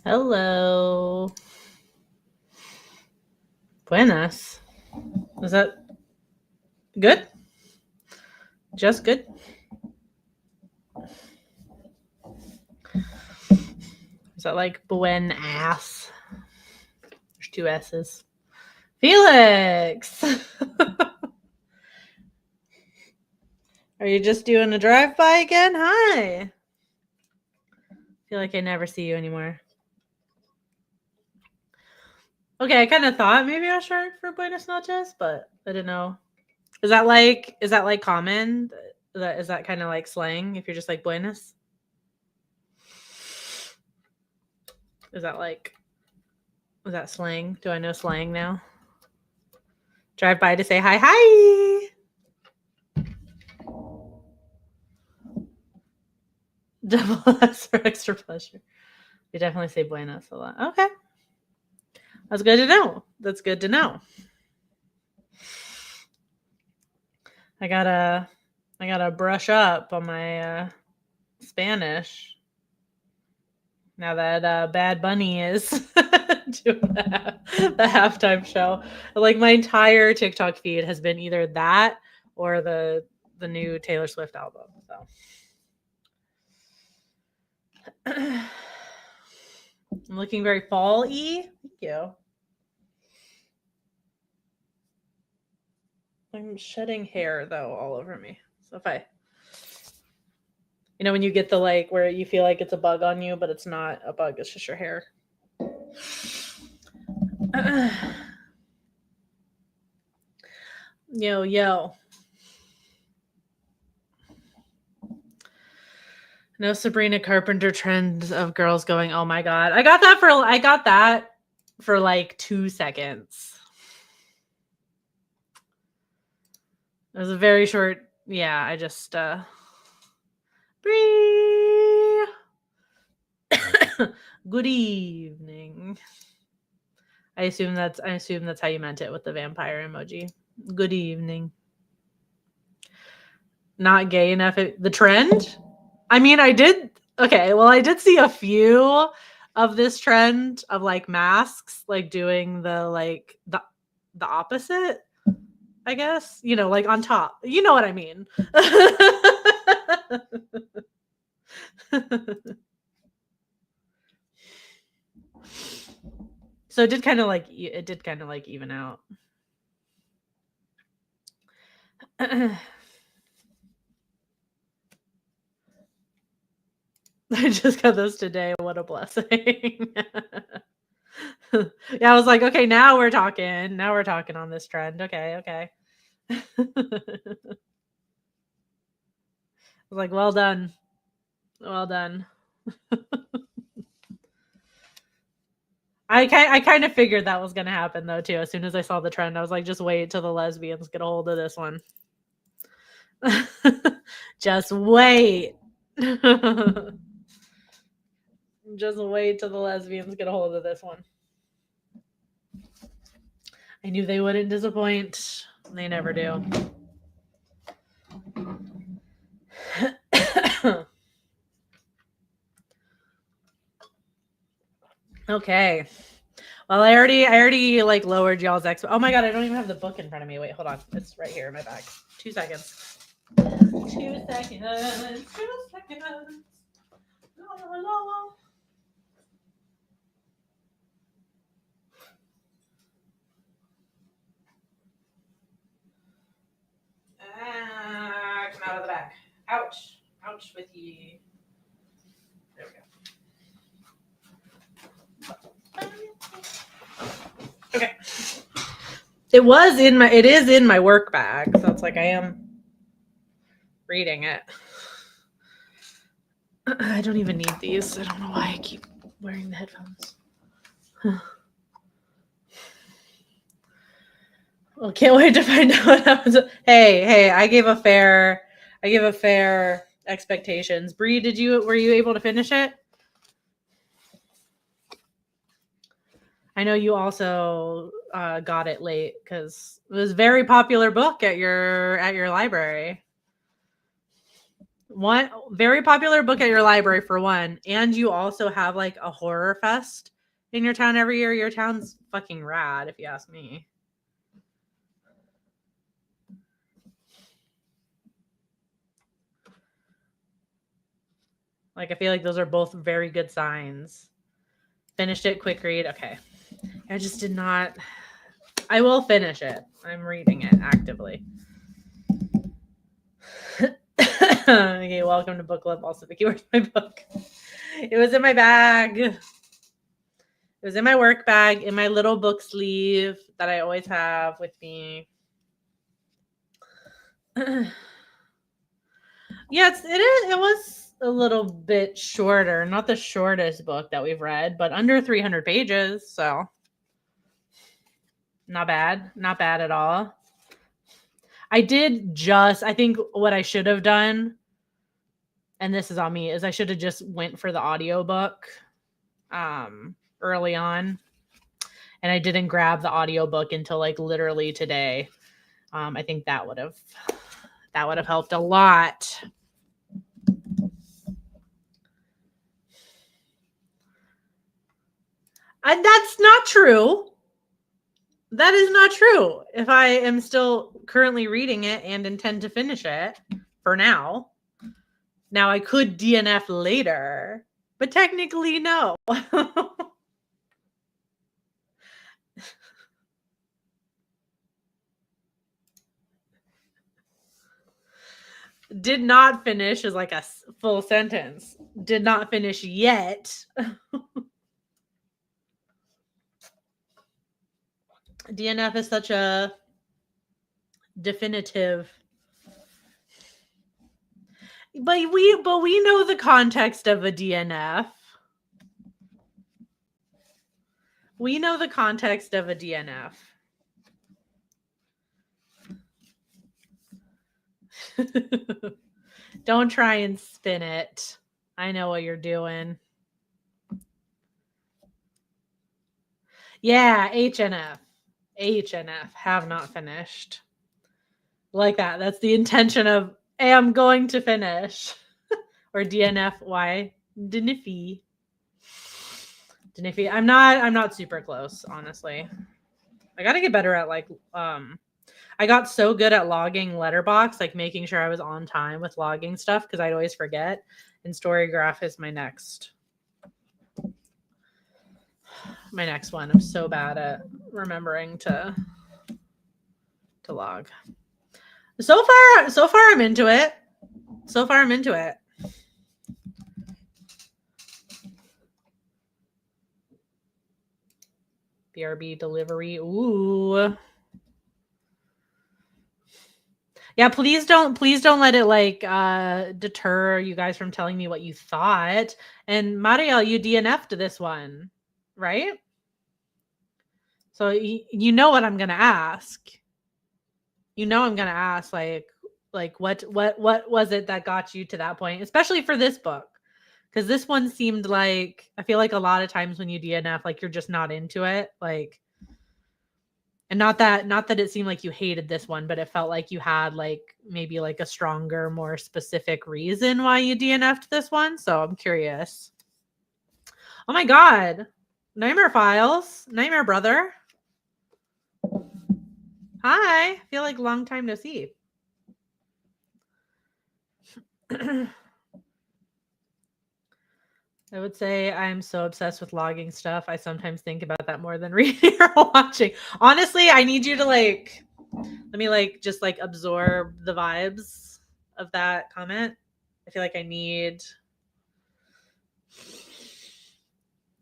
Hello. Buenas. Is that good? Just good? Is that like buen ass? There's two S's. Felix! Are you just doing a drive-by again? Hi. I feel like I never see you anymore. Okay, I kind of thought maybe I was short for Buenas noches, but I didn't know. Is that like common? Is that kind of like slang if you're just like Buenas? Is that slang? Do I know slang now? Drive by to say hi. Double S for extra pleasure. We definitely say buenas a lot. Okay. That's good to know. That's good to know. I gotta brush up on my Spanish now that Bad Bunny is doing the halftime show. Like my entire TikTok feed has been either that or the new Taylor Swift album. So I'm looking very fall-y. Thank you. I'm shedding hair though all over me. So if I when you get the like where you feel like it's a bug on you, but it's not a bug, it's just your hair. Yo. No Sabrina Carpenter trend of girls going, "Oh my god." I got that for like 2 seconds. It was a very short, yeah, I just Bree. Good evening. I assume that's how you meant it with the vampire emoji. Good evening. Not gay enough. The trend? I mean, I did see a few of this trend of like masks like doing the opposite, I guess. Like on top. You know what I mean. So it did kind of like even out. I just got those today. What a blessing. Yeah, I was like, okay, now we're talking. Now we're talking on this trend. Okay. I was like, well done. Well done. I kind of figured that was going to happen though too. As soon as I saw the trend, I was like, just wait till the lesbians get a hold of this one. Just wait. Just wait till the lesbians get a hold of this one. I knew they wouldn't disappoint. They never do. Okay. Well, I already like lowered y'all's Oh my god, I don't even have the book in front of me. Wait, hold on. It's right here in my bag. 2 seconds. 2 seconds. 2 seconds. La. Come out of the bag. Ouch. Ouch with you. There we go. Okay. It is in my work bag, so it's like I am reading it. I don't even need these. I don't know why I keep wearing the headphones. Well, can't wait to find out what happens. Hey, I gave a fair expectations. Bree, were you able to finish it? I know you also got it late because it was a very popular book at your library. One very popular book at your library for one, and you also have like a horror fest in your town every year. Your town's fucking rad, if you ask me. Like, I feel like those are both very good signs. Finished it, quick read. Okay. I just did not. I will finish it. I'm reading it actively. Okay, welcome to book club. Also, Vicky, where's my book? It was in my bag. It was in my work bag, in my little book sleeve that I always have with me. Yes, it is. It was a little bit shorter. Not the shortest book that we've read, but under 300 pages. So not bad. Not bad at all. I think what I should have done, and this is on me, is I should have just went for the audiobook early on. And I didn't grab the audiobook until like literally today. I think that would have helped a lot. And that's not true. That is not true. If I am still currently reading it and intend to finish it for now. Now I could DNF later, but technically no. Did not finish is like a full sentence. Did not finish yet. DNF is such a definitive. But we know the context of a DNF. We know the context of a DNF. Don't try and spin it. I know what you're doing. Yeah, HNF. HNF. Have not finished. Like that. That's the intention of am going to finish. Or DNF. Why? Dniffy. I'm not super close, honestly. I gotta get better at like I got so good at logging Letterbox, like making sure I was on time with logging stuff because I'd always forget. And Storygraph is my next one. I'm so bad at remembering to log. So far I'm into it. BRB delivery. Ooh. Yeah, please don't let it like deter you guys from telling me what you thought. And Mariel, you DNF'd this one, right? So you know what I'm gonna ask. You know I'm gonna ask like what was it that got you to that point, especially for this book, because this one seemed like, I feel like a lot of times when you DNF, like you're just not into it, like. And not that it seemed like you hated this one, but it felt like you had like maybe like a stronger, more specific reason why you DNF'd this one. So I'm curious. Oh my God. Nightmare Files. Nightmare Brother. Hi. I feel like long time no see. I would say I'm so obsessed with logging stuff. I sometimes think about that more than reading or watching. Honestly, I need you to like, let me like just like absorb the vibes of that comment. I feel like I need,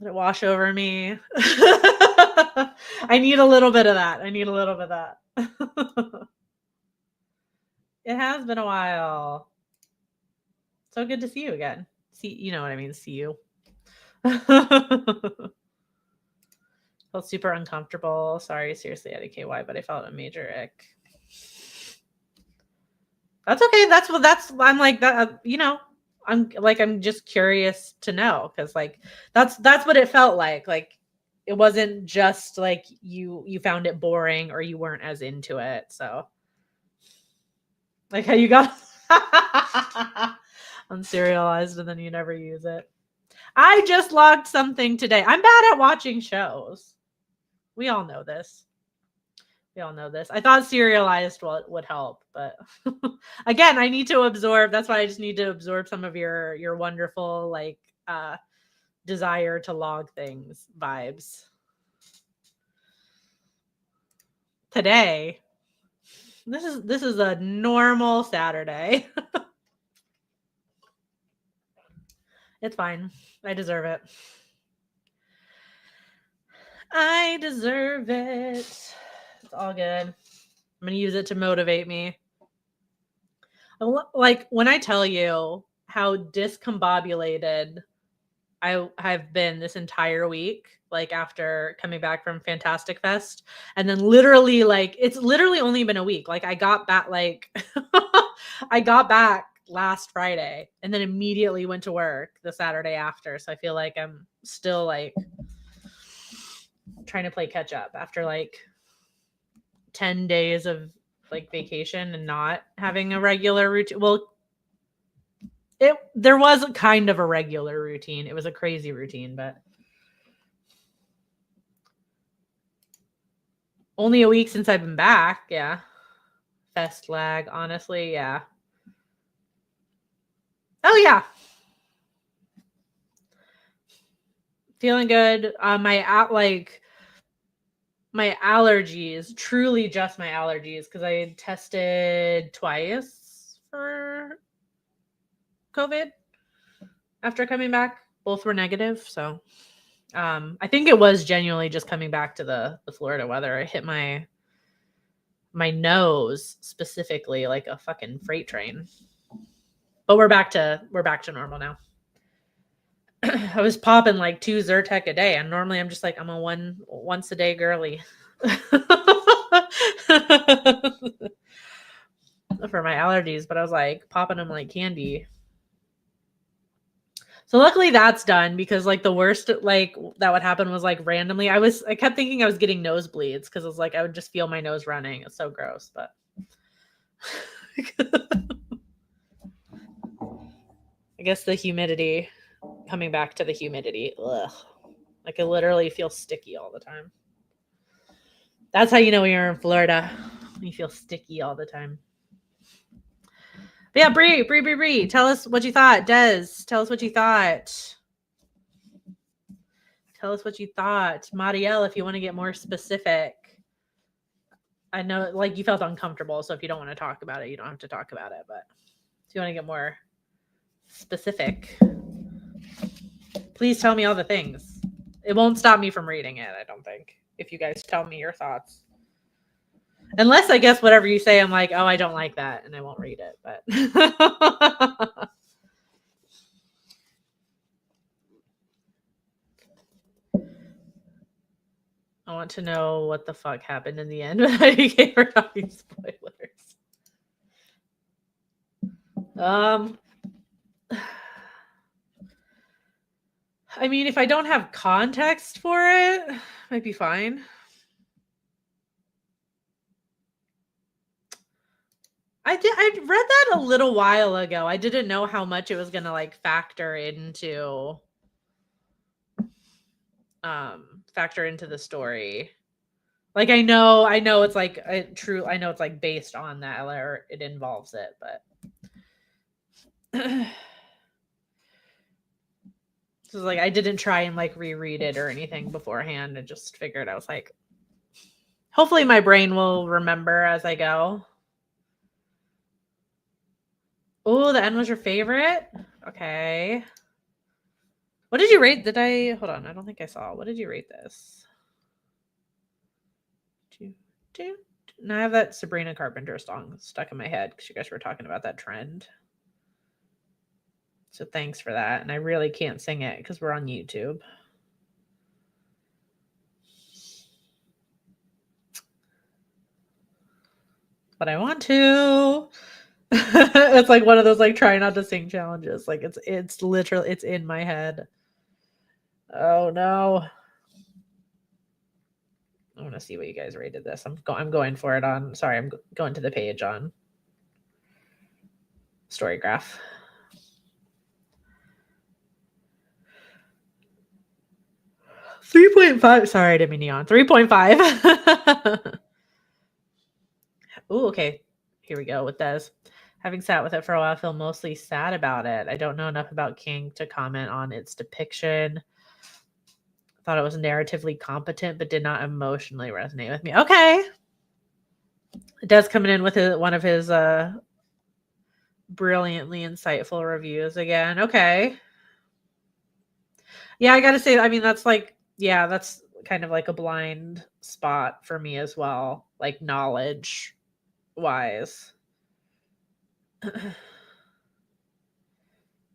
let it wash over me. I need a little bit of that. It has been a while. So good to see you again. You know what I mean? See you. Felt super uncomfortable. Sorry, seriously, at a KY, but I felt a major ick. That's okay. I'm like that. You know, I'm just curious to know, because like that's what it felt like. Like it wasn't just like you found it boring or you weren't as into it. So like how you got. unserialized, and then you never use it. I just logged something today. I'm bad at watching shows. We all know this. I thought serialized would help, but again, I need to absorb. That's why I just need to absorb some of your wonderful like desire to log things vibes. Today, this is a normal Saturday. It's fine. I deserve it. I deserve it. It's all good. I'm going to use it to motivate me. Like when I tell you how discombobulated I've been this entire week, like after coming back from Fantastic Fest, and then literally like it's literally only been a week. Like I got back I got back last Friday and then immediately went to work the Saturday after. So I feel like I'm still like trying to play catch up after like 10 days of like vacation and not having a regular routine. Well, there was kind of a regular routine. It was a crazy routine, but only a week since I've been back. Yeah. Fest lag, honestly. Yeah. Oh, yeah. Feeling good. My allergies, truly just my allergies, because I had tested twice for COVID after coming back. Both were negative. So I think it was genuinely just coming back to the Florida weather. I hit my nose specifically like a fucking freight train. But we're back to normal now. I was popping like 2 Zyrtec a day, and normally I'm just like I'm a once a day girly. For my allergies, but I was like popping them like candy. So luckily that's done, because like the worst like that would happen was like randomly I kept thinking I was getting nosebleeds because it was like I would just feel my nose running. It's so gross, but I guess the humidity, coming back to the humidity, ugh. Like I literally feel sticky all the time. That's how you know when you're in Florida. You feel sticky all the time. But yeah, Bree, tell us what you thought. Des, tell us what you thought. Tell us what you thought. Marielle, if you want to get more specific. I know like you felt uncomfortable, so if you don't want to talk about it, you don't have to talk about it. But if you want to get more specific, please tell me all the things. It won't stop me from reading it, I don't think, if you guys tell me your thoughts. Unless I guess whatever you say, I'm like, oh, I don't like that, and I won't read it. But I want to know what the fuck happened in the end. But you gave her talking spoilers. I mean, if I don't have context for it, might be fine. I read that a little while ago. I didn't know how much it was gonna like factor into the story. Like I know it's like true. I know it's like based on that, or it involves it, but so like I didn't try and like reread it or anything beforehand. I just figured I was like, hopefully my brain will remember as I go. Oh, the end was your favorite? Okay. What did you rate? Hold on, I don't think I saw. What did you rate this? Now I have that Sabrina Carpenter song stuck in my head because you guys were talking about that trend. So thanks for that. And I really can't sing it because we're on YouTube. But I want to. It's like one of those like try not to sing challenges. Like it's literally it's in my head. Oh no. I want to see what you guys rated this. I'm going for it on. Sorry, I'm going to the page on Storygraph. 3.5. Sorry, I didn't mean neon. 3.5. Ooh, okay. Here we go with this. Having sat with it for a while, I feel mostly sad about it. I don't know enough about King to comment on its depiction. Thought it was narratively competent, but did not emotionally resonate with me. Okay. It does come in with one of his brilliantly insightful reviews again. Okay. Yeah, I gotta say, I mean, that's like, yeah, that's kind of like a blind spot for me as well, like knowledge wise.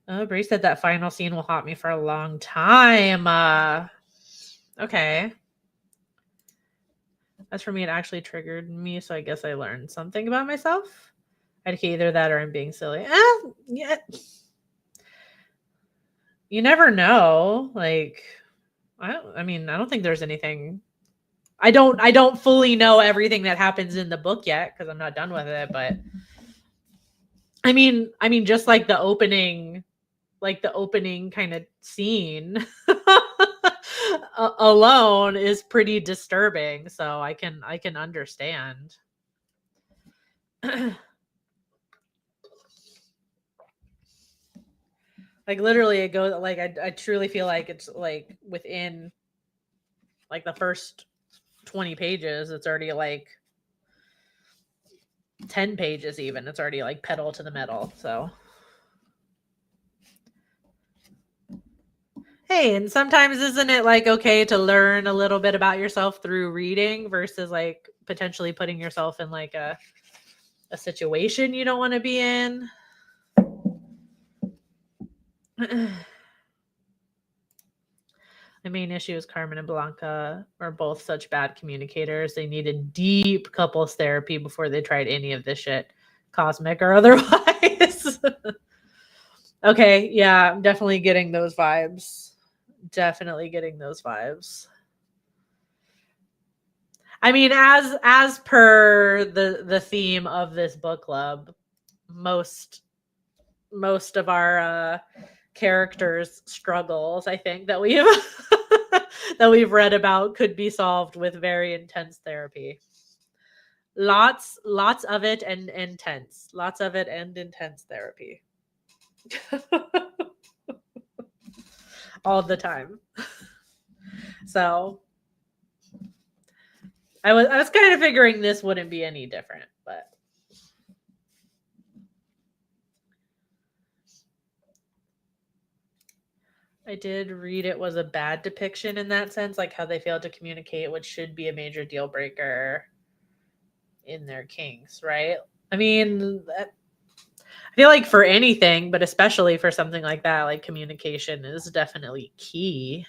Oh, Bree said that final scene will haunt me for a long time. Okay. As for me, it actually triggered me, so I guess I learned something about myself. I'd either that or I'm being silly. Yeah. You never know. Like, I don't think there's anything. I don't fully know everything that happens in the book yet because I'm not done with it, but I mean, just like the opening kind of scene alone is pretty disturbing, so I can understand. Like literally it goes like I truly feel like it's like within like the first 20 pages it's already like 10 pages even. It's already like pedal to the metal. So hey, and sometimes isn't it like okay to learn a little bit about yourself through reading versus like potentially putting yourself in like a situation you don't want to be in? The main issue is Carmen and Blanca are both such bad communicators. They needed deep couples therapy before they tried any of this shit, cosmic or otherwise. Okay, yeah, I'm definitely getting those vibes. Definitely getting those vibes. I mean, as per the theme of this book club, most of our characters' struggles, I think that we've that we've read about could be solved with very intense therapy. Lots of it and intense. Lots of it and intense therapy. All the time. So I was kind of figuring this wouldn't be any different, but I did read it was a bad depiction in that sense, like how they failed to communicate, which should be a major deal breaker in their kings, right? I mean, I feel like for anything, but especially for something like that, like communication is definitely key.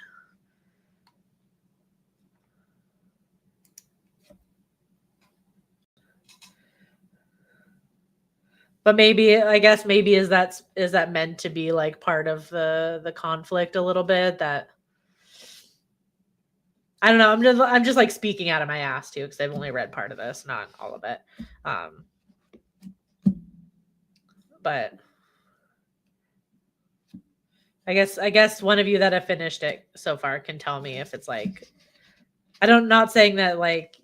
But maybe, I guess maybe is that meant to be like part of the conflict a little bit? That I don't know. I'm just like speaking out of my ass too because I've only read part of this, not all of it. But I guess one of you that have finished it so far can tell me if it's like not saying that like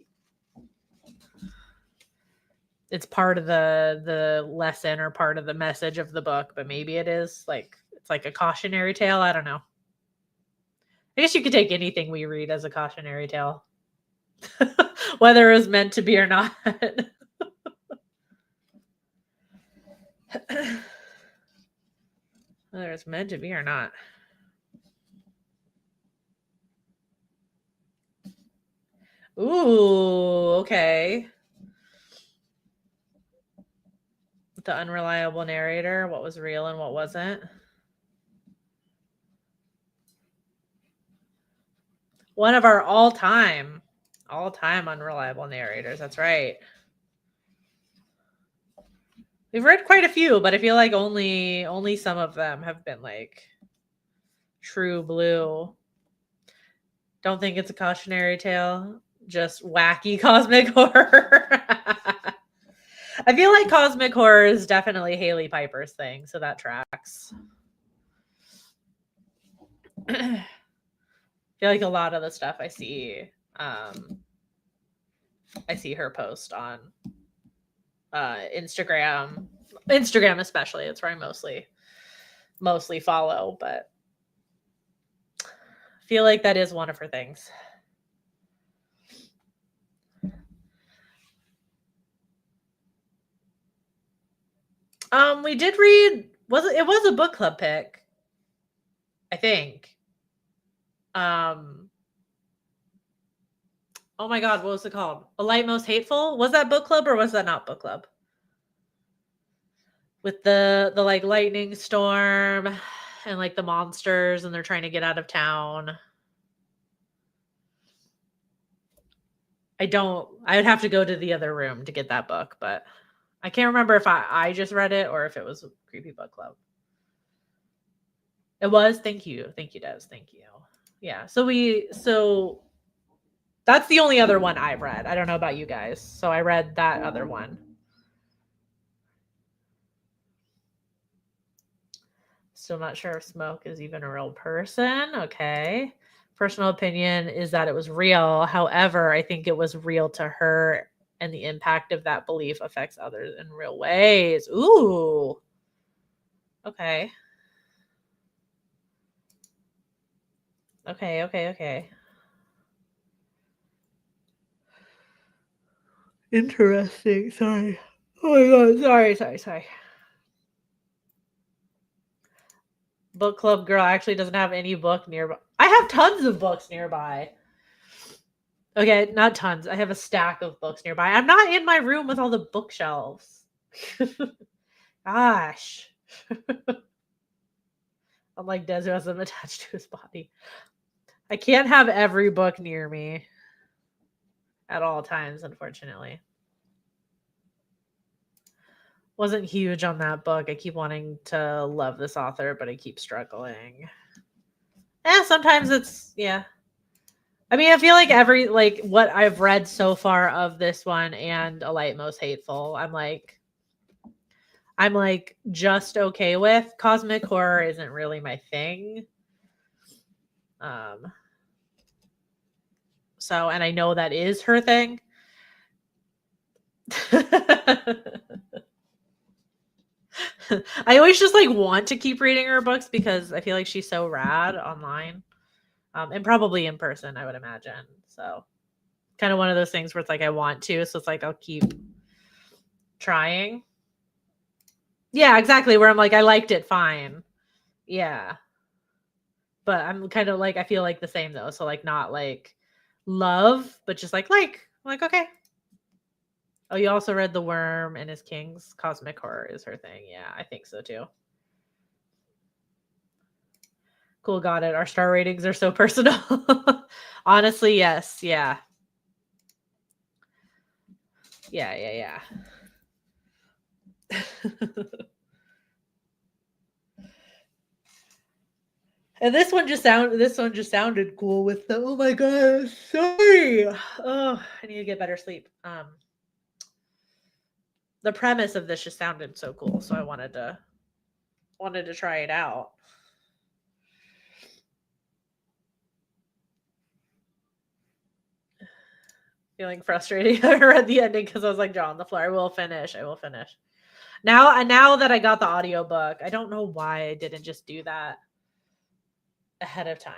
it's part of the lesson or part of the message of the book, but maybe it is like it's like a cautionary tale. I don't know. I guess you could take anything we read as a cautionary tale, whether it's meant to be or not. Whether it's meant to be or not. Ooh, okay. The unreliable narrator, what was real and what wasn't. One of our all-time unreliable narrators. That's right. We've read quite a few, but I feel like only some of them have been like true blue. Don't think it's a cautionary tale, just wacky cosmic horror. I feel like cosmic horror is definitely Haley Piper's thing, so that tracks. feel like a lot of the stuff I see her post on Instagram especially. It's where I mostly follow, but I feel like that is one of her things. We did read, it was a book club pick, I think. Oh my god, what was it called? A Light Most Hateful? Was that book club or was that not book club? With the like lightning storm and like the monsters and they're trying to get out of town. I would have to go to the other room to get that book, but I can't remember if I just read it or if it was Creepy Book Club. It was. Thank you, Des. Thank you. Yeah. So that's the only other one I've read. I don't know about you guys. So I read that other one. Still not sure if Smoke is even a real person. Okay. Personal opinion is that it was real. However, I think it was real to her, and the impact of that belief affects others in real ways. Ooh. Okay. Okay. Interesting. Sorry. Oh my god. Sorry. Book club girl actually doesn't have any book nearby. I have tons of books nearby. Okay, not tons. I have a stack of books nearby. I'm not in my room with all the bookshelves. Gosh. I'm like Des who has them attached to his body. I can't have every book near me at all times, unfortunately. Wasn't huge on that book. I keep wanting to love this author, but I keep struggling. Sometimes it's, yeah. I mean, I feel like what I've read so far of this one and A Light Most Hateful, I'm like just okay with. Cosmic horror isn't really my thing. So, and I know that is her thing. I always just like want to keep reading her books because I feel like she's so rad online. And probably in person, I would imagine. So kind of one of those things where it's like I want to, so it's like I'll keep trying. Yeah, exactly. Where I'm like, I liked it fine. Yeah. But I'm kind of like, I feel like the same though. So like not like love, but just like okay. Oh, you also read The Worm and His Kings? Cosmic horror is her thing. Yeah, I think so too. Cool, got it. Our star ratings are so personal. Honestly, yes. Yeah. Yeah. And this one just sounded cool with the, oh my god, sorry. Oh, I need to get better sleep. The premise of this just sounded so cool, so I wanted to try it out. Feeling frustrated. I read the ending because I was like, draw on the floor. I will finish. Now that I got the audiobook, I don't know why I didn't just do that ahead of time.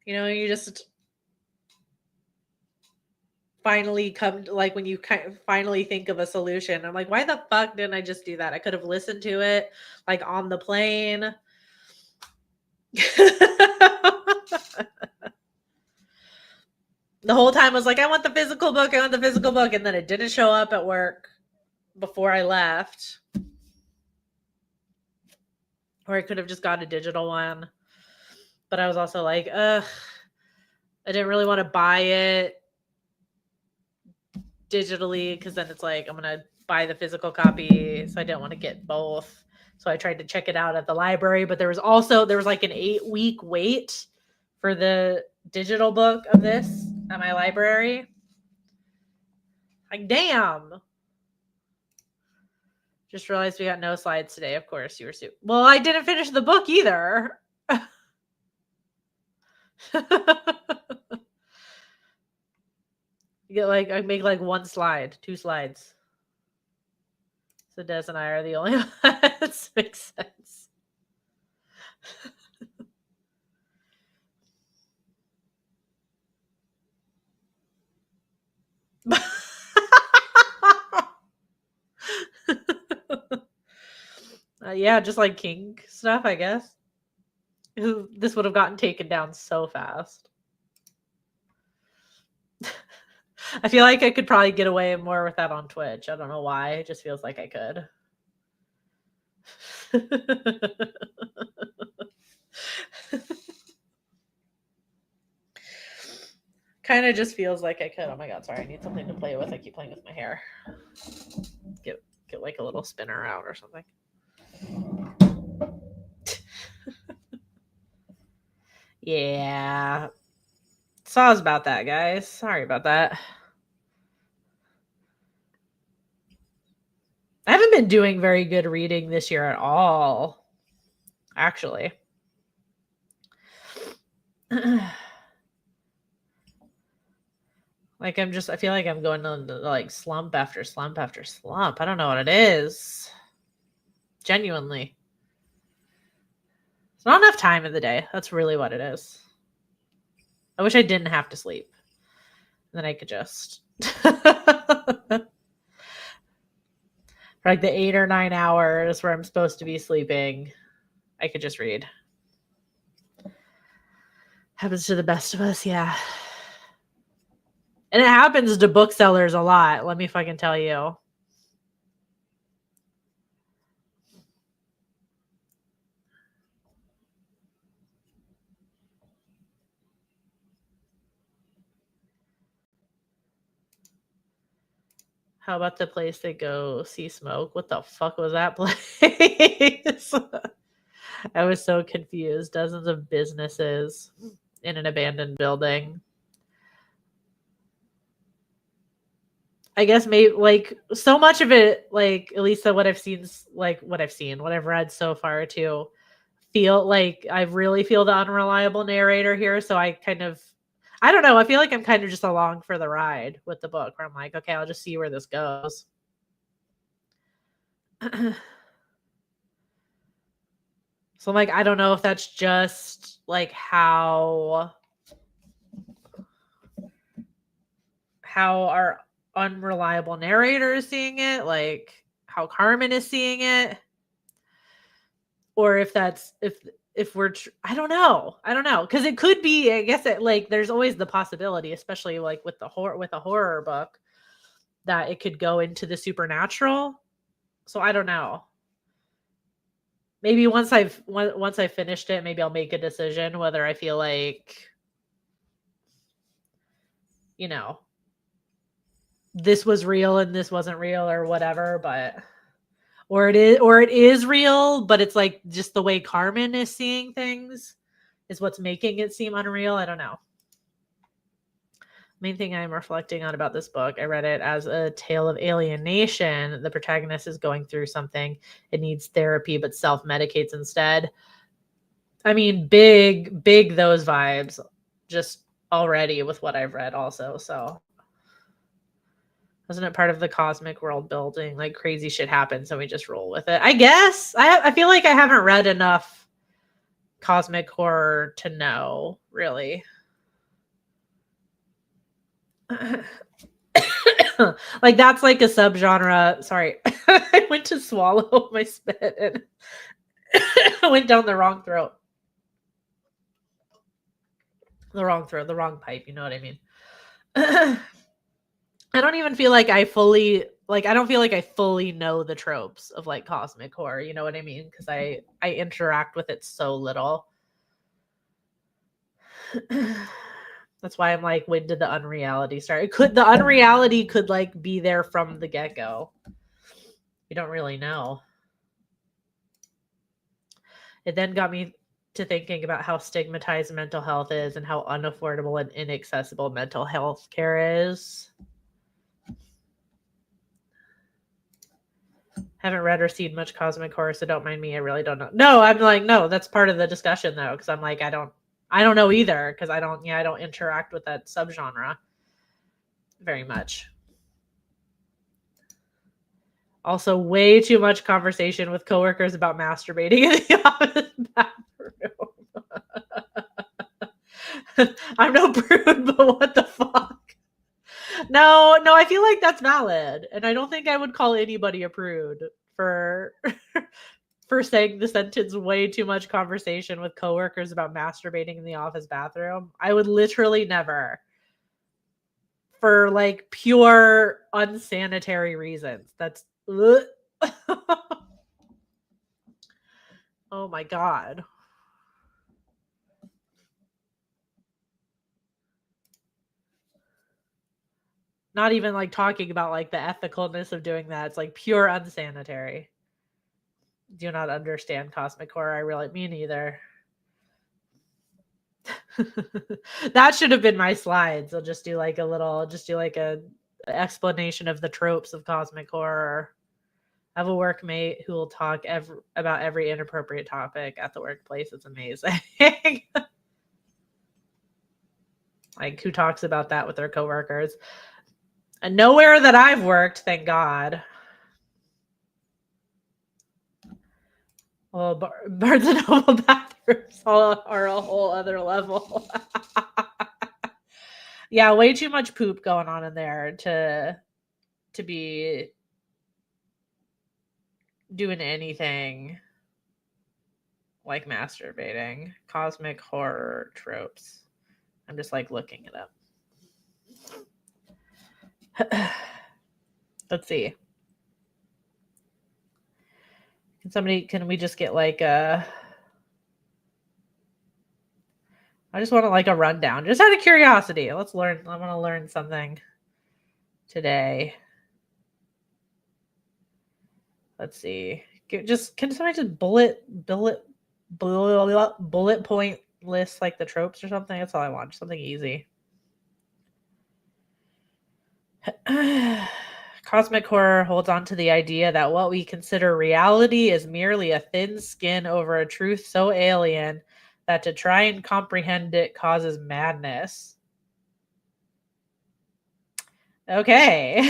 You know, you just finally come, like when you finally think of a solution. I'm like, why the fuck didn't I just do that? I could have listened to it like on the plane. The whole time I was like, I want the physical book. And then it didn't show up at work before I left. Or I could have just got a digital one. But I was also like, ugh, I didn't really want to buy it digitally because then it's like I'm going to buy the physical copy. So I didn't want to get both. So I tried to check it out at the library. But there was like an 8-week wait for the digital book of this at my library. Like, damn. Just realized we got no slides today. Of course, you were super. Well, I didn't finish the book either. You get like, I make like one slide, 2 slides. So Des and I are the only ones. Makes sense. Yeah, just like kink stuff, I guess. This would have gotten taken down so fast. I feel like I could probably get away more with that on Twitch. I don't know why. It just feels like I could. Kind of just feels like I could. Oh my god, sorry. I need something to play with. I keep playing with my hair. Get like a little spinner out or something. Yeah. Saws about that, guys. Sorry about that. I haven't been doing very good reading this year at all, actually. Like I feel like I'm going on like slump after slump after slump. I don't know what it is. Genuinely. It's not enough time in the day. That's really what it is. I wish I didn't have to sleep. Then I could just for like the 8 or 9 hours where I'm supposed to be sleeping, I could just read. Happens to the best of us, yeah. And it happens to booksellers a lot, let me fucking tell you. How about the place they go see smoke? What the fuck was that place? I was so confused. Dozens of businesses in an abandoned building. I guess maybe like so much of it, like at least what I've seen, what I've read so far too, feel like I really feel the unreliable narrator here. So I don't know. I feel like I'm kind of just along for the ride with the book where I'm like, okay, I'll just see where this goes. So like, I don't know if that's just like how our unreliable narrator is seeing it, like how Carmen is seeing it, or if that's if we're I don't know because it could be, I guess it like there's always the possibility, especially like with a horror book, that it could go into the supernatural. So I don't know. Maybe once I've finished it, maybe I'll make a decision whether I feel like, you know, this was real and this wasn't real or whatever, but or it is real, but it's like just the way Carmen is seeing things is what's making it seem unreal. I don't know. Main thing I'm reflecting on about this book, I read it as a tale of alienation. The protagonist is going through something. It needs therapy, but self-medicates instead. I mean, big those vibes just already with what I've read also. So wasn't it part of the cosmic world building? Like crazy shit happens, so we just roll with it. I guess. I feel like I haven't read enough cosmic horror to know, really. Like that's like a subgenre. Sorry, I went to swallow my spit and went down the wrong throat. The wrong pipe. You know what I mean? I don't even feel like I fully know the tropes of like cosmic horror. You know what I mean? Because I interact with it so little. That's why I'm like, when did the unreality start? The unreality could like be there from the get-go. We don't really know. It then got me to thinking about how stigmatized mental health is and how unaffordable and inaccessible mental health care is. Haven't read or seen much cosmic horror, so don't mind me. I really don't know. No, I'm like, no, that's part of the discussion though, because I'm like, I don't know either, because I don't interact with that subgenre very much. Also, way too much conversation with coworkers about masturbating in the office bathroom. I'm no prude, but what the fuck? No, I feel like that's valid, and I don't think I would call anybody a prude for for saying the sentence way too much conversation with coworkers about masturbating in the office bathroom. I would literally never, for like pure unsanitary reasons. That's oh my god. Not even like talking about like the ethicalness of doing that. It's like pure unsanitary. Do not understand cosmic horror. I really, me neither. That should have been my slides. I'll just do like a explanation of the tropes of cosmic horror. I have a workmate who will talk about every inappropriate topic at the workplace. It's amazing. Like, who talks about that with their coworkers? And nowhere that I've worked, thank God. Well, Barnes and Noble bathrooms are a whole other level. Yeah, way too much poop going on in there to be doing anything like masturbating. Cosmic horror tropes. I'm just like looking it up. Let's see. Can we just get like I just want to like a rundown, just out of curiosity. Let's learn. I want to learn something today. Let's see. Can somebody just bullet point list like the tropes or something? That's all I want. Just something easy. Cosmic horror holds on to the idea that what we consider reality is merely a thin skin over a truth so alien that to try and comprehend it causes madness. Okay.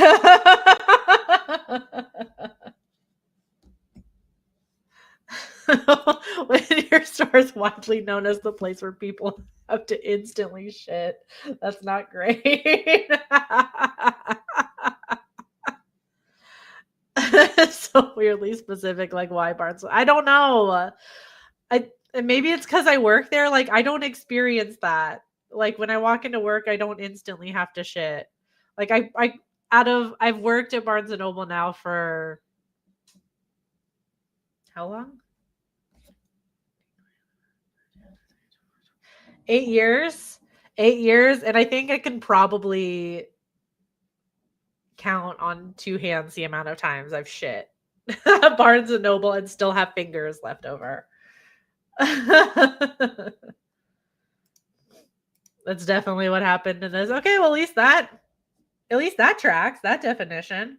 When your store is widely known as the place where people have to instantly shit, that's not great. So weirdly specific, like why Barnes? I don't know. Maybe it's because I work there. Like I don't experience that. Like when I walk into work, I don't instantly have to shit. Like I've worked at Barnes and Noble now for how long? 8 years. 8 years, and I think I can probably count on 2 hands the amount of times I've shit Barnes and Noble and still have fingers left over. That's definitely what happened in this. Okay, well, at least that tracks, that definition.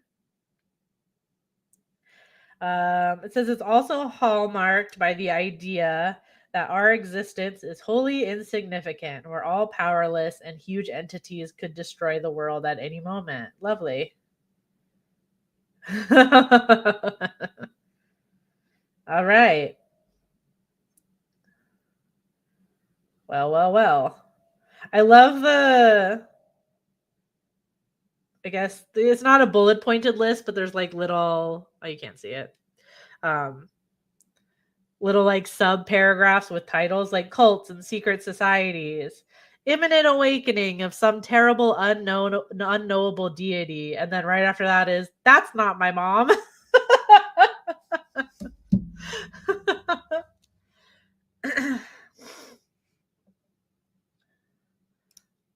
It says it's also hallmarked by the idea that our existence is wholly insignificant. We're all powerless and huge entities could destroy the world at any moment. Lovely. All right. Well. I love I guess it's not a bullet pointed list, but there's like little, oh, you can't see it. Little like sub paragraphs with titles like cults and secret societies, imminent awakening of some terrible unknowable deity, and then right after that is that's not my mom.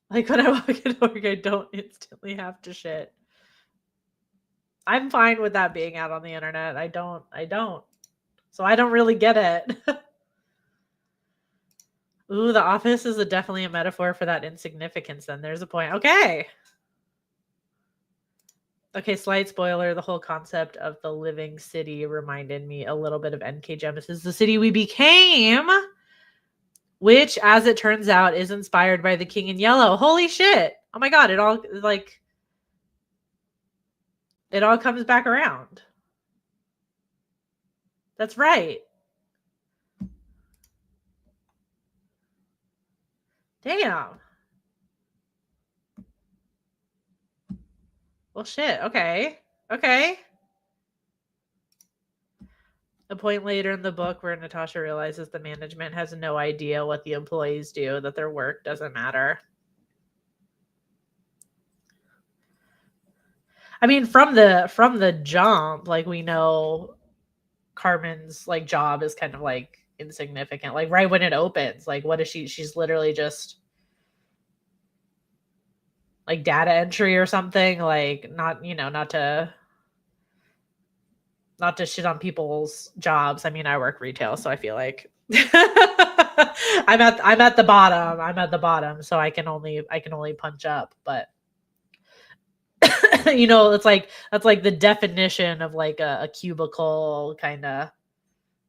Like when I walk into work, I don't instantly have to shit. I'm fine with that being out on the internet. I don't. So I don't really get it. Ooh, The Office is definitely a metaphor for that insignificance. Then there's a point. Okay. Okay, slight spoiler, the whole concept of the living city reminded me a little bit of NK Genesis, the city we became, which, as it turns out, is inspired by the King in Yellow. Holy shit. Oh my god, it all comes back around. That's right. Damn. Well, shit. Okay. Okay. A point later in the book where Natasha realizes the management has no idea what the employees do, that their work doesn't matter. I mean, from the jump, like, we know Carmen's like job is kind of like insignificant. Like, right when it opens, like, what is she? She's literally just like data entry or something. Like, not, not to shit on people's jobs. I mean, I work retail, so I feel like I'm at the bottom. I'm at the bottom, so I can only punch up. But it's like, that's like the definition of like a cubicle kind of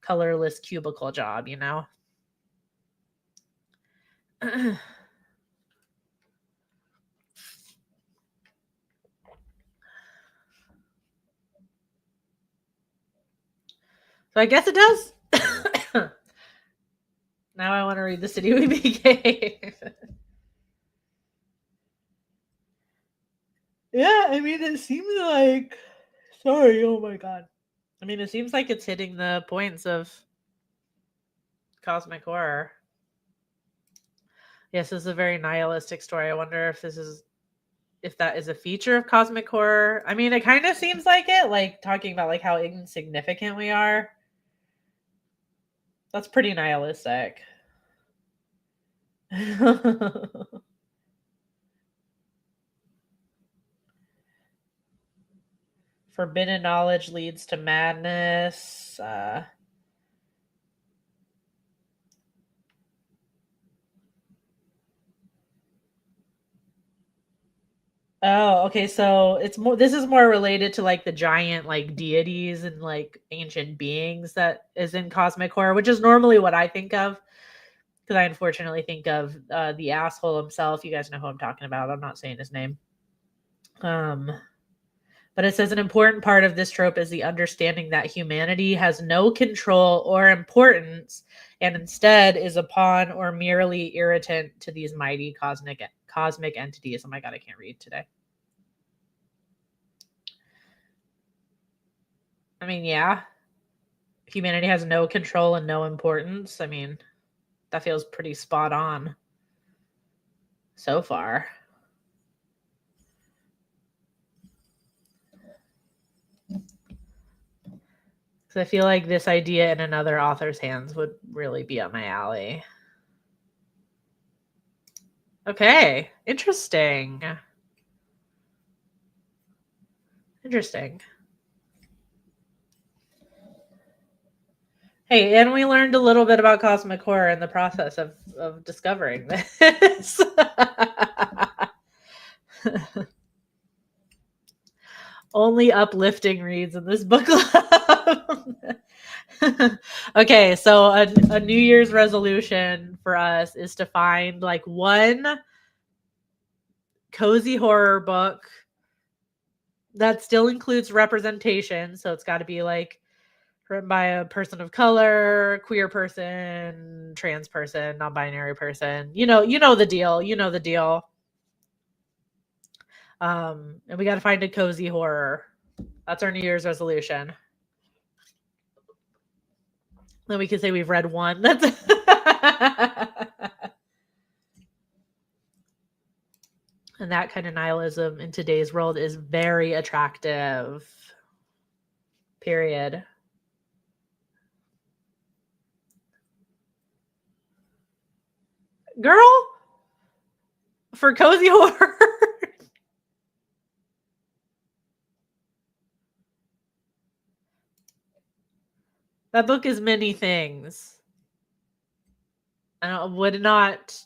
colorless cubicle job. So I guess it does. Now I want to read The City We Became. Yeah, I mean, it seems like. Sorry, oh my god. I mean, it seems like it's hitting the points of cosmic horror. Yes, this is a very nihilistic story. I wonder if that is a feature of cosmic horror. I mean, it kind of seems like it, like talking about like how insignificant we are. That's pretty nihilistic. Forbidden knowledge leads to madness. Oh, okay. So it's more. This is more related to like the giant like deities and like ancient beings that is in cosmic horror, which is normally what I think of. Because I unfortunately think of the asshole himself. You guys know who I'm talking about. I'm not saying his name. Um, but it says an important part of this trope is the understanding that humanity has no control or importance, and instead is a pawn or merely irritant to these mighty cosmic entities. Oh my god, I can't read today. I mean, yeah, humanity has no control and no importance. I mean, that feels pretty spot on so far. So I feel like this idea in another author's hands would really be up my alley. Okay, interesting. Interesting. Hey, and we learned a little bit about cosmic horror in the process of discovering this. Only uplifting reads in this book club. Okay, so a New Year's resolution for us is to find like one cozy horror book that still includes representation. So it's got to be like written by a person of color, queer person, trans person, non-binary person. You know the deal. You know the deal. And we got to find a cozy horror. That's our New Year's resolution. Then we can say we've read one. That's and that kind of nihilism in today's world is very attractive. Period. Girl, for cozy horror. That book is many things. I would not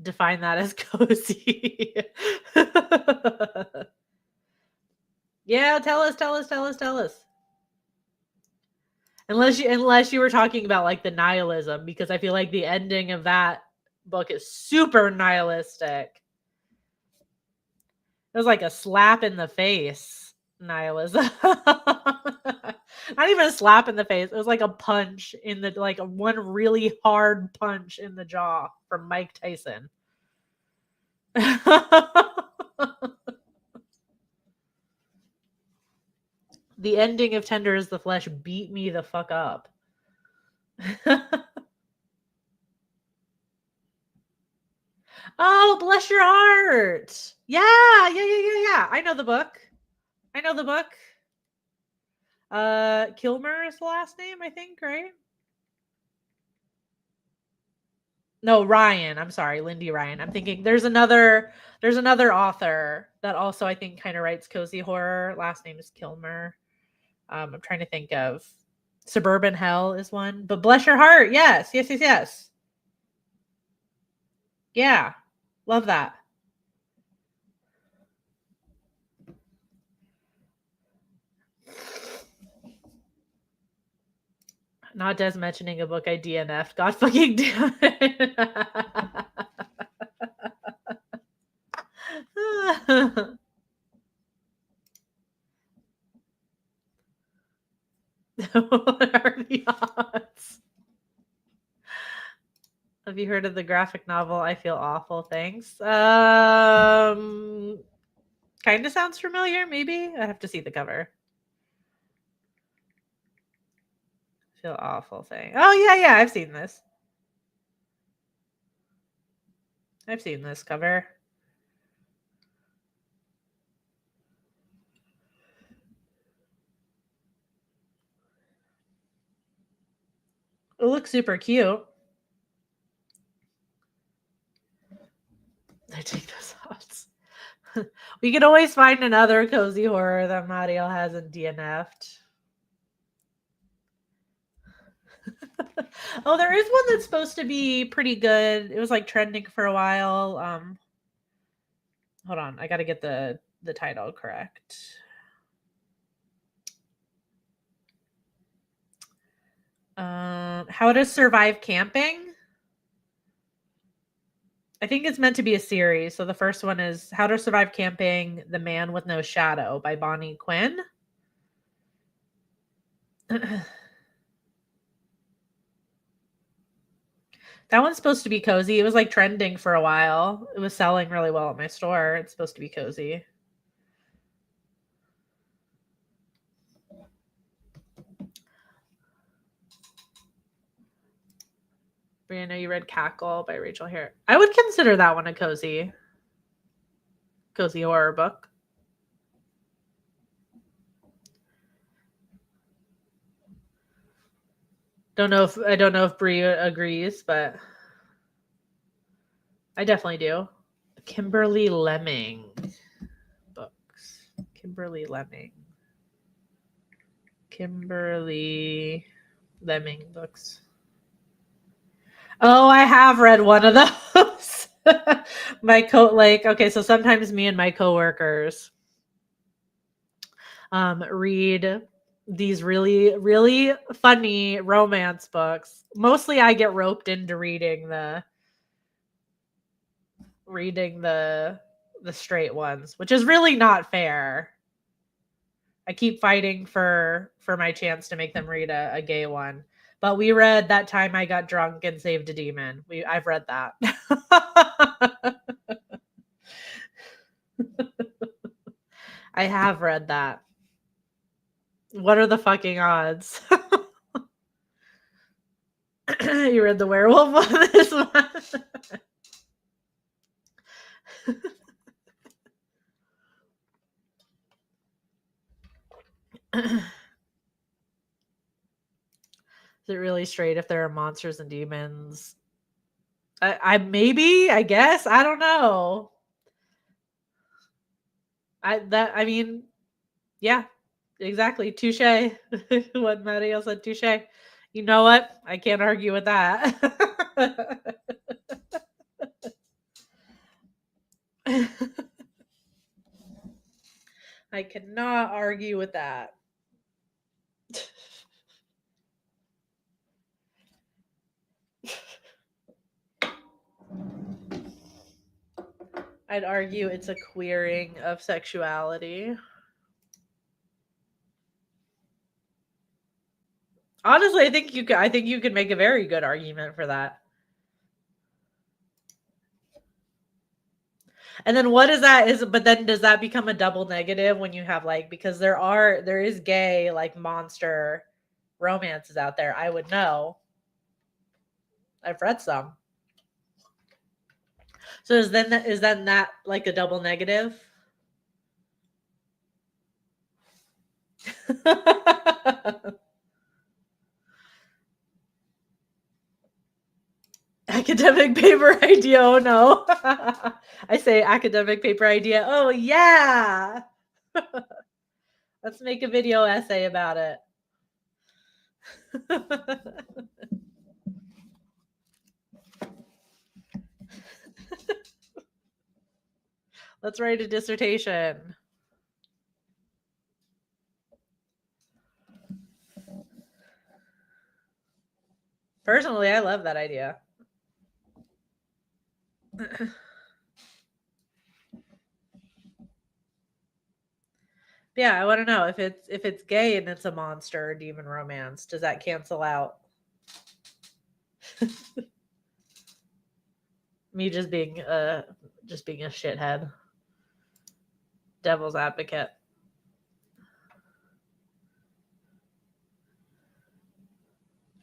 define that as cozy. Yeah, tell us. Unless you were talking about like the nihilism, because I feel like the ending of that book is super nihilistic. It was like a slap in the face nihilism. Not even a slap in the face. It was like a punch in the like one really hard punch in the jaw from Mike Tyson. The ending of Tender is the Flesh beat me the fuck up. Oh, bless your heart. Yeah. I know the book. Kilmer is the last name, I think, right? No, Ryan. I'm sorry, Lindy Ryan. I'm thinking there's another author that also I think kind of writes cozy horror. Last name is Kilmer. I'm trying to think of Suburban Hell is one, but bless your heart. Yes. Yeah. Love that. Not Des mentioning a book I DNF'd. God fucking damn it. What are the odds? Have you heard of the graphic novel I Feel Awful? Thanks. Kind of sounds familiar, maybe. I have to see the cover. Feel Awful thing. Oh, yeah, I've seen this. I've seen this cover. It looks super cute. I take those odds. We can always find another cozy horror that Mariel hasn't DNF'd. Oh, there is one that's supposed to be pretty good. It was like trending for a while. Hold on, I gotta get the title correct. How to Survive Camping. I think it's meant to be a series. So the first one is How to Survive Camping: The Man with No Shadow by Bonnie Quinn. That one's supposed to be cozy. It was like trending for a while. It was selling really well at my store. It's supposed to be cozy. Brianna, you read Cackle by Rachel Hare. I would consider that one a cozy horror book. I don't know if Brie agrees, but I definitely do. Kimberly Lemming books. Kimberly Lemming books. Oh, I have read one of those. Okay, so sometimes me and my coworkers read these really, really funny romance books. Mostly I get roped into reading the straight ones, which is really not fair. I keep fighting for my chance to make them read a gay one. But we read That Time I Got Drunk and Saved a Demon. I've read that. I have read that. What are the fucking odds? You read the werewolf one this one? Is it really straight if there are monsters and demons? I maybe, I guess, I don't know. I mean, yeah, exactly. Touche. What Mario said, touche. You know what? I can't argue with that. I cannot argue with that. I'd argue it's a queering of sexuality. Honestly, I think you could make a very good argument for that. And then what is that? But then does that become a double negative when you have like, because there is gay like monster romances out there. I would know. I've read some. So is then that like a double negative? Academic paper idea. Oh no. I say academic paper idea. Oh yeah. Let's make a video essay about it. Let's write a dissertation. Personally, I love that idea. Yeah, I want to know if it's gay and it's a monster or demon romance, does that cancel out me just being a shithead, devil's advocate?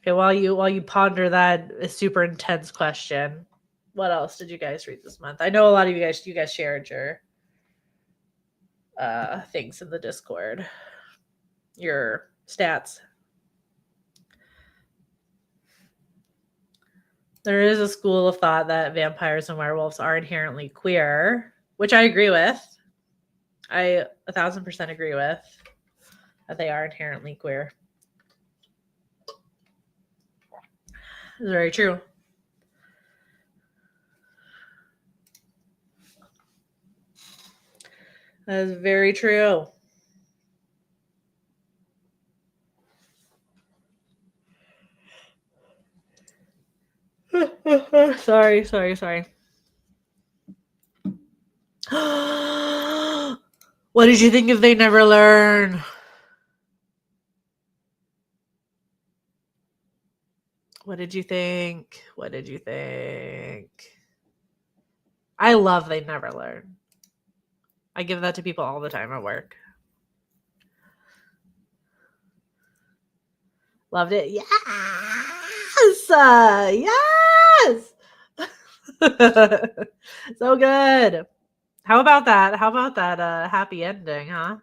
Okay, while you ponder that super intense question, what else did you guys read this month? I know a lot of you guys shared your things in the Discord, your stats. There is a school of thought that vampires and werewolves are inherently queer, which I agree with. I 1,000% agree with that they are inherently queer. It's very true. That is very true. sorry. What did you think if they never learn? What did you think? I love they never learn. I give that to people all the time at work. Loved it. Yes. Yes. So good. How about that? Happy ending, huh?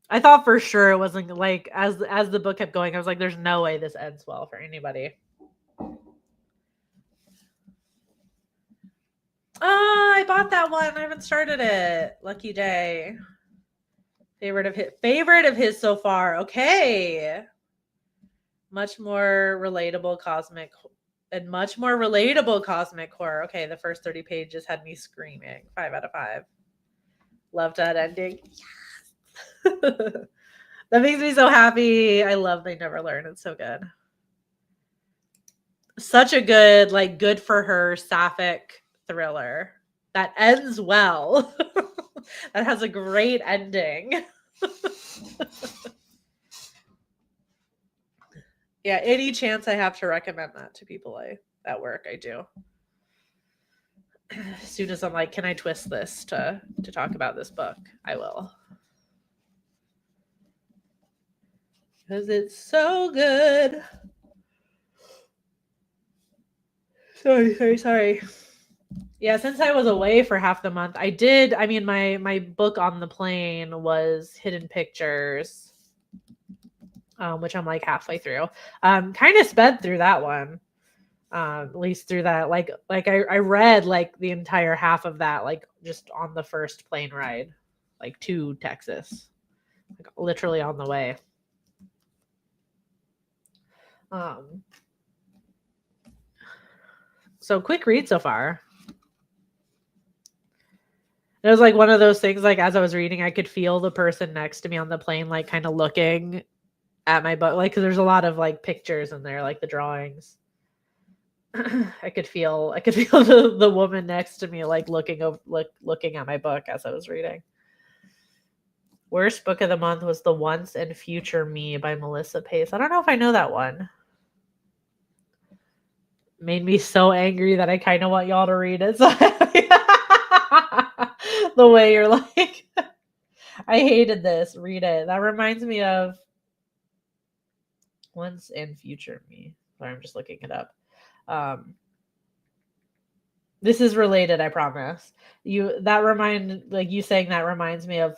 I thought for sure it wasn't like as the book kept going, I was like, there's no way this ends well for anybody. Oh, I bought that one. I haven't started it. Lucky day. Favorite of his so far. Okay. Much more relatable cosmic horror. Okay, the first 30 pages had me screaming. 5 out of 5. Loved that ending. Yes. That makes me so happy. I love They Never Learn. It's so good. Such a good, like, good for her sapphic thriller that ends well. That has a great ending. Yeah, any chance I have to recommend that to people at work, I do. As soon as I'm like, can I twist this to talk about this book? I will. Because it's so good. Sorry. Yeah, since I was away for half the month, my book on the plane was Hidden Pictures, which I'm like halfway through. Kind of sped through that one. At least through that, like I read like the entire half of that, like just on the first plane ride, like to Texas, like literally on the way. So quick read so far. It was like one of those things, like as I was reading, I could feel the person next to me on the plane, like kind of looking at my book, like because there's a lot of like pictures in there, like the drawings. I could feel the woman next to me like looking over, looking at my book as I was reading. Worst book of the month was The Once and Future Me by Melissa Pace. I don't know if I know that one. Made me so angry that I kind of want y'all to read it. So the way you're like, I hated this. Read it. That reminds me of Once and Future Me. Sorry, I'm just looking it up. This is related, I promise. You saying that reminds me of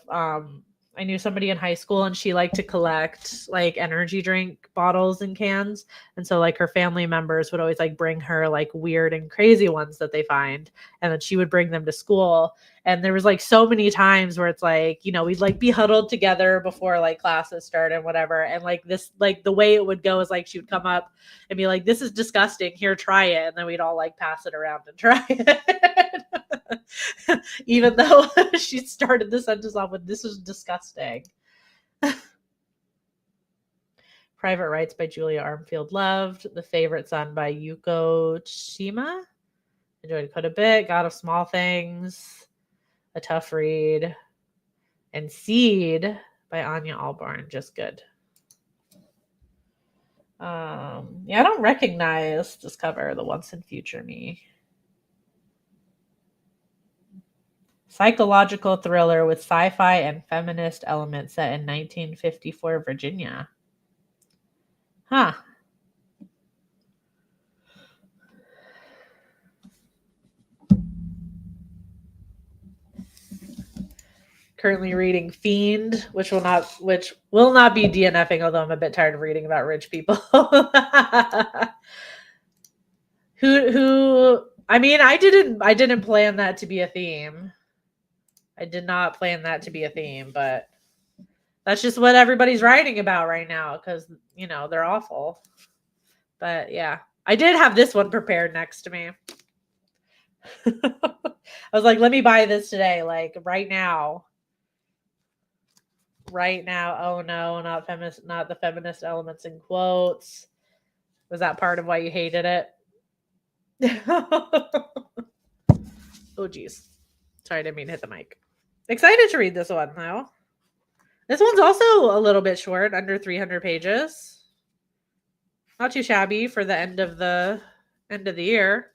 I knew somebody in high school and she liked to collect like energy drink bottles and cans. And so like her family members would always like bring her like weird and crazy ones that they find. And then she would bring them to school. And there was like so many times where it's like, we'd like be huddled together before like classes start and whatever. And like this, like the way it would go is like she would come up and be like, "This is disgusting. Here, try it." And then we'd all like pass it around and try it. Even though she started the sentence off with, "This is disgusting." Private Rights by Julia Armfield loved. The Favorite Son by Yuko Tsushima. Enjoyed quite a bit. God of Small Things. A tough read. And Seed by Anya Albarn. Just good. I don't recognize this cover, The Once and Future Me. Psychological thriller with sci-fi and feminist elements set in 1954 Virginia. Huh. Currently reading Fiend, which will not be DNFing, although I'm a bit tired of reading about rich people. who I mean, I didn't plan that to be a theme. I did not plan that to be a theme, but that's just what everybody's writing about right now because, they're awful. But yeah, I did have this one prepared next to me. I was like, let me buy this today, like right now. Right now. Oh no, not the feminist elements in quotes. Was that part of why you hated it? Oh geez. Sorry, I didn't mean to hit the mic. Excited to read this one though. This one's also a little bit short, under 300 pages. Not too shabby for the end of the year.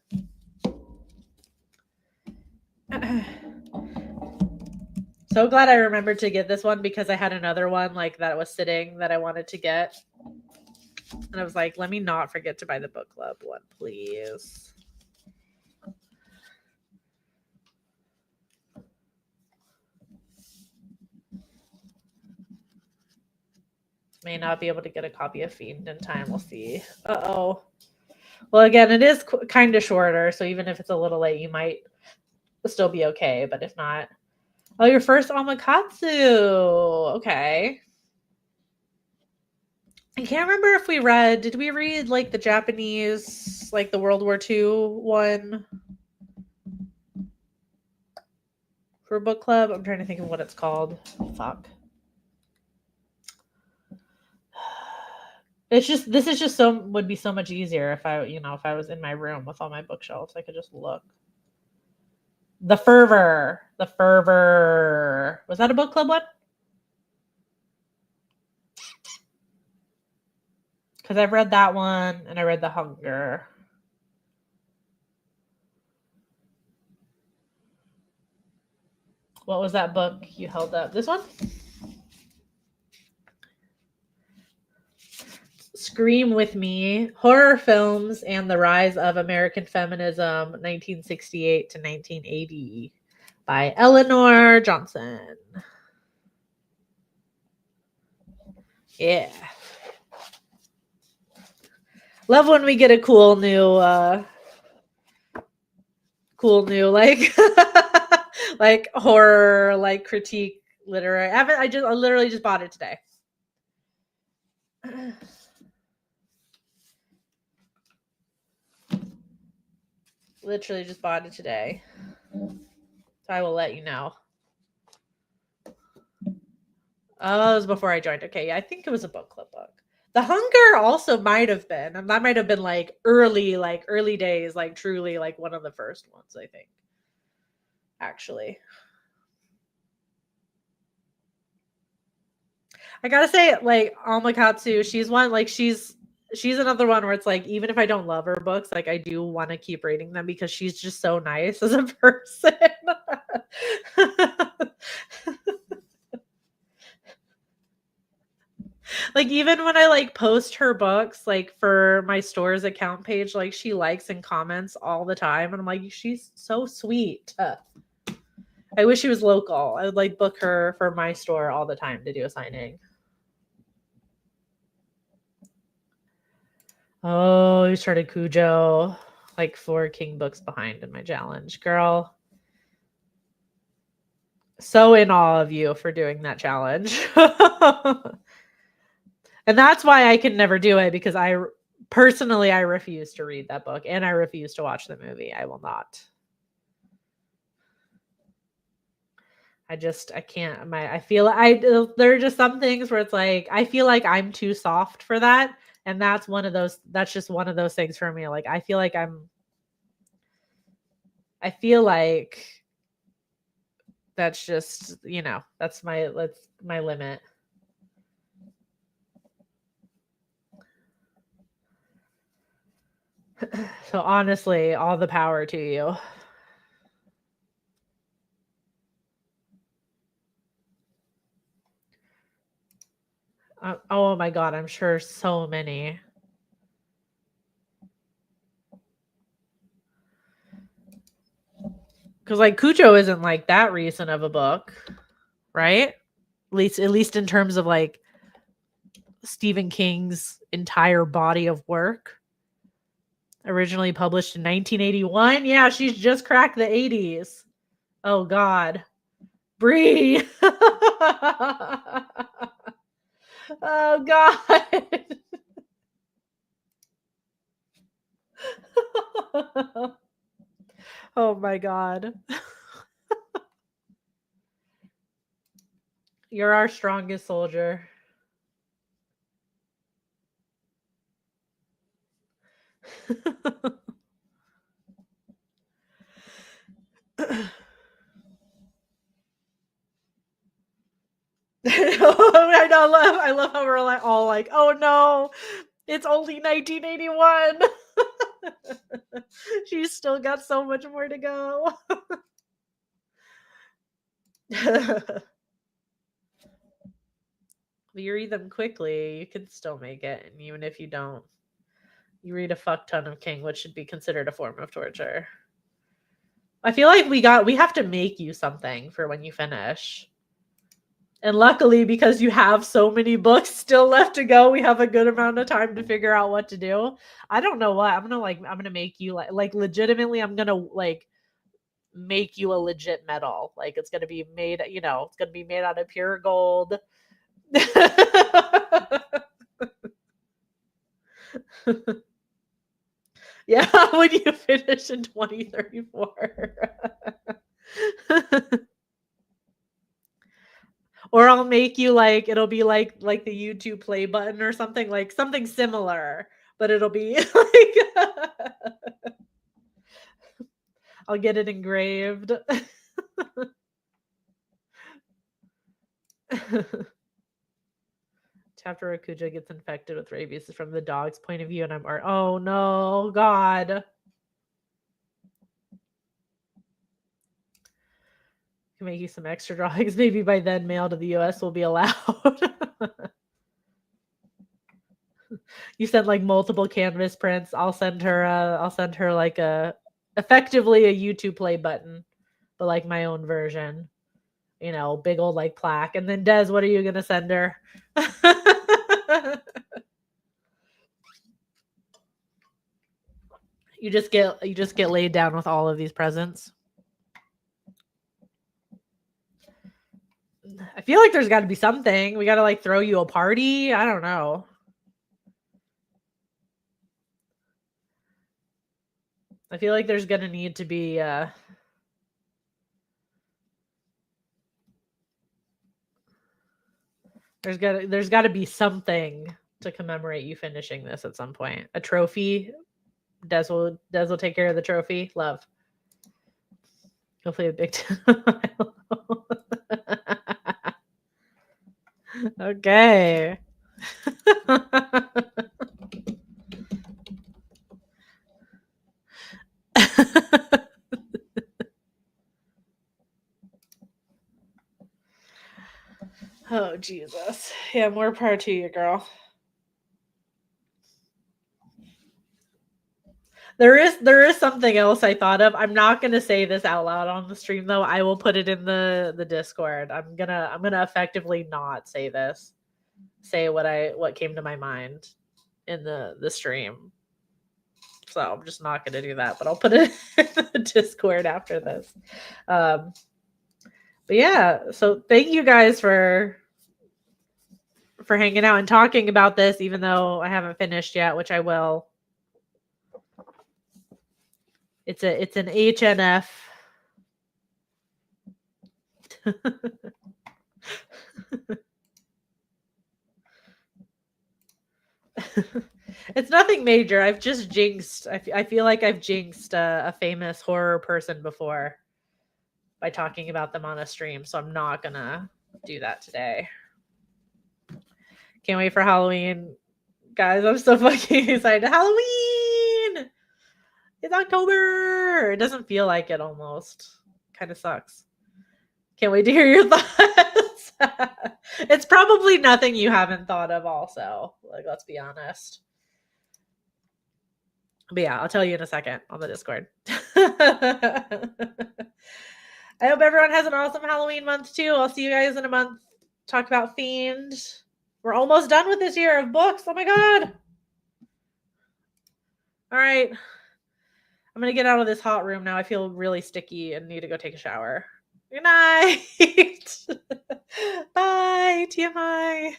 So glad I remembered to get this one because I had another one like that was sitting that I wanted to get. And I was like, let me not forget to buy the book club one, please. May not be able to get a copy of Fiend in time. We'll see. Uh-oh. Well, again, it is kind of shorter, so even if it's a little late, you might still be okay. But if not, oh, your first Omakatsu. Okay. I can't remember if did we read like the Japanese, like the World War II one for book club? I'm trying to think of what it's called. Fuck. This is just would be so much easier if I was in my room with all my bookshelves. I could just look. The Fervor. Was that a book club one? Because I've read that one and I read The Hunger. What was that book you held up? This one? Scream with Me, Horror Films and the Rise of American Feminism, 1968 to 1980 by Eleanor Johnson. Yeah. Love when we get a cool new like like horror like critique literary. I literally just bought it today. Literally just bought it today. So I will let you know. Oh, it was before I joined. Okay, yeah, I think it was a book club book. The Hunger also might have been, and that might have been like early days, like truly like one of the first ones, I think. Actually, I gotta say, like Amakatsu, she's one like she's another one where it's like even if I don't love her books, like I do want to keep reading them because she's just so nice as a person. Like even when I like post her books like for my store's account page, like she likes and comments all the time, and I'm like, she's so sweet. I wish she was local. I would like book her for my store all the time to do a signing. Oh, you started Cujo, like 4 King books behind in my challenge, girl. So in awe of you for doing that challenge. And that's why I can never do it because I personally I refuse to read that book and I refuse to watch the movie. I will not. I can't I feel there are just some things where it's like I feel like I'm too soft for that, and that's just one of those things for me. Like I feel like that's just, that's my limit. So honestly, all the power to you. Oh my god, I'm sure so many. Because like Cujo isn't like that recent of a book, right? At least in terms of like Stephen King's entire body of work. Originally published in 1981. Yeah, she's just cracked the 80s. Oh God, Bree. Oh God. Oh my God. You're our strongest soldier. I love how we're like all like, oh no, it's only 1981. She's still got so much more to go. You read them quickly, you can still make it. And even if you don't, you read a fuck ton of King, which should be considered a form of torture. I feel like we have to make you something for when you finish. And luckily, because you have so many books still left to go, we have a good amount of time to figure out what to do. I don't know what. I'm gonna make you like legitimately, I'm gonna like make you a legit medal. Like it's gonna be made, it's gonna be made out of pure gold. Yeah, when you finish in 2034. Or I'll make you like it'll be like the YouTube play button or something, like something similar, but it'll be like I'll get it engraved. Chapter where Kuja gets infected with rabies is from the dog's point of view, and oh no, God. Can make you some extra drawings. Maybe by then mail to the US will be allowed. You send like multiple canvas prints. I'll send her like effectively a YouTube play button, but like my own version. Big old like plaque. And then Des, what are you gonna send her? You just get laid down with all of these presents. I feel like there's got to be something. We got to like throw you a party. I don't know. I feel like there's gonna need to be There's gotta be something to commemorate you finishing this at some point. A trophy. Des will take care of the trophy. Love. Hopefully a big Okay. Oh Jesus. Yeah, more power to you, girl. There is something else I thought of. I'm not gonna say this out loud on the stream though. I will put it in the Discord. I'm gonna effectively not say this. Say what came to my mind in the stream. So I'm just not gonna do that, but I'll put it in the Discord after this. But yeah, so thank you guys for hanging out and talking about this, even though I haven't finished yet, which I will. It's an HNF. It's nothing major. I've just jinxed. I feel like I've jinxed a famous horror person before by talking about them on a stream, so I'm not gonna do that today. Can't wait for Halloween. Guys, I'm so fucking excited. Halloween! It's October! It doesn't feel like it almost. Kind of sucks. Can't wait to hear your thoughts. It's probably nothing you haven't thought of also. Like, let's be honest. But yeah, I'll tell you in a second on the Discord. I hope everyone has an awesome Halloween month too. I'll see you guys in a month. Talk about Fiend. We're almost done with this year of books. Oh my god. All right. I'm going to get out of this hot room now. I feel really sticky and need to go take a shower. Good night. Bye. TMI.